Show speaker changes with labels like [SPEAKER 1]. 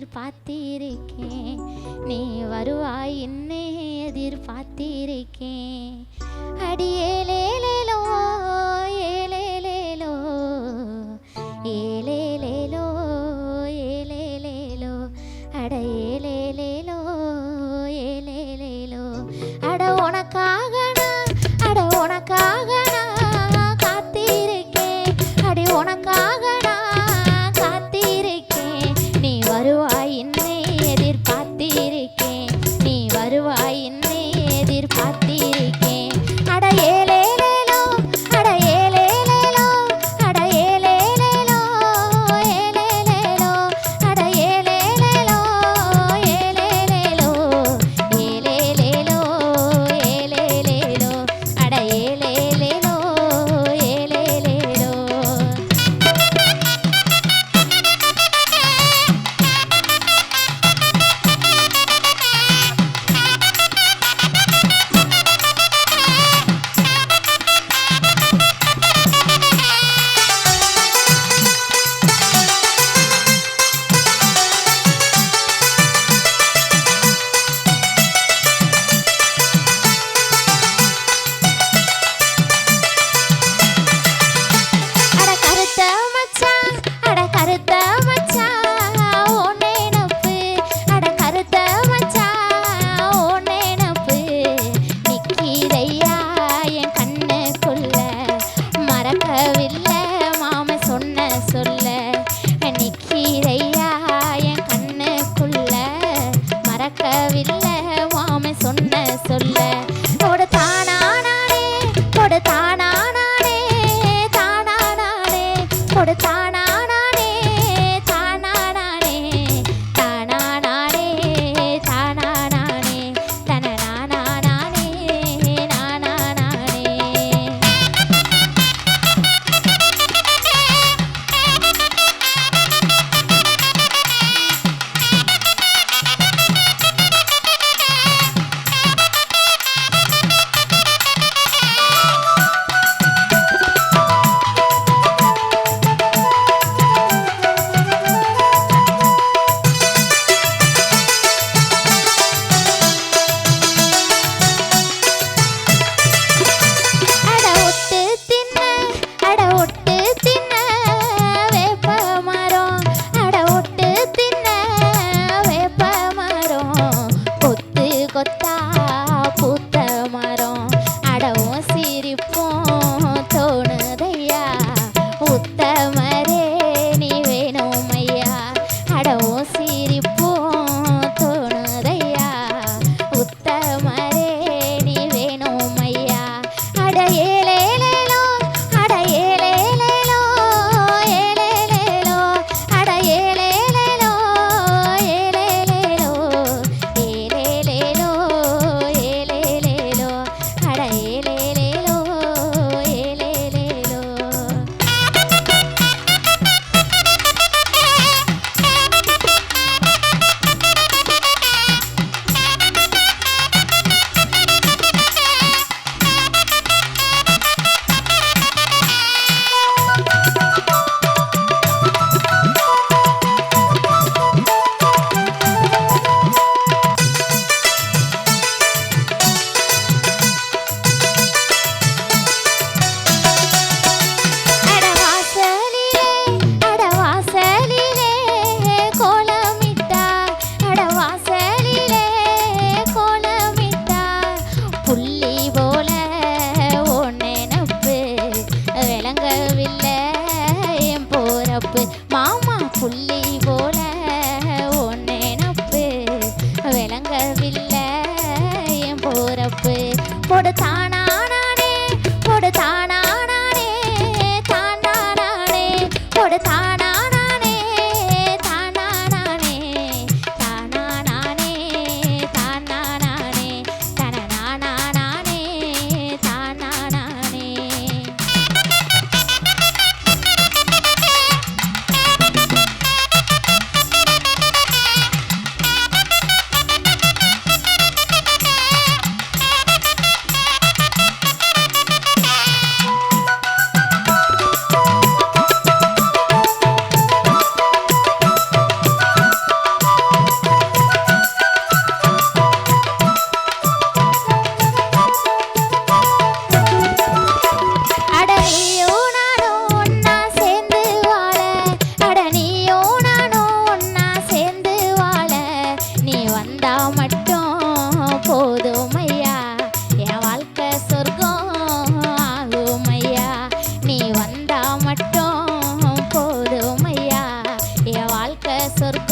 [SPEAKER 1] எதிர்பார்த்திருக்கேன். நீ வருவாய் என்னை எதிர்பார்த்திருக்கேன். அடியேலேலேலோ ஏலேலேலோ ஏலேலேலோ ஏலேலேலோ அட ஏலேலேலோ ஏலேலேலோ அட உனக்காக நான் காத்திருக்கேன். அடி உனக்காக நான் காத்திருக்கேன். நீ வருவாய் என்னை எதிர்பார்த்திருக்கேன். நீ வருவாய் என்னை எதிர்பார்த்திருக்கேன். அட ஏலேலேலோ அட ஏலேலேலோ அட ஏலேலேலோ ஏலேலேலோ அட ஏலேலேலோ ஏலேலேலோ ஏலேலேலோ ஏலேலேலோ அட ஏலேலேலோ ஏலேலேலோ. அட கருத்த மச்சான் ஓ நினப்பு. அட கருத்த மச்சான் ஓ நினப்பு. நிக்கிதையா என் கண்ணுக்குள்ள மறக்கவில்லை மாம சொன்ன சொல்ல. நிக்கிதையா என் கண்ணுக்குள்ள மறக்கவில்லை மாம சொன்ன சொல்ல. கொடுத்தானா நானே கொடுத்தானா நானே தானா நானே கொடுத்தானா நானே தானா நானே தானா நானே தானா நானே தனனா நானே நானா நானே. அட ஒட்டு தின்ன வேப்ப மரம். அட ஒட்டு தின்ன வேப்ப மரம். கொத்து கொத்தா பூத்த மரம். அடவும் சிரிப்பும் தோணுதையா உத்தமரே நீ வேணும் ஐயா. அடவும் சிரிப்பும் தோணுதையா உத்தமரே நீ வேணும் ஐயா. அட ஏலேலேலோ அட ஏலேலேலோ ஏலேலேலோ அட ஏலேலேலோ ஏலேலேலோ ஏலேலேலோ ஏலேலேலோ அட ஏலேலேலோ ஏலேலேலோ. அட வாசலிலே கோலமிட்டா. அட வாசலிலே கோலமிட்டா. புள்ளி போல ஓ நினப்பு விளங்கவில்லை என் போறப்பு. மாமா புள்ளி போல ஓ நினப்பு விளங்கவில்லை என் போறப்பு. கொடுத்தானா நானே கொடுத்தானா நானே தானா நானே கொடுத்தானா நானே தானா நானே தானா நானே தானா நானே தனனா நானே தானா நானே. சொர்க்கம்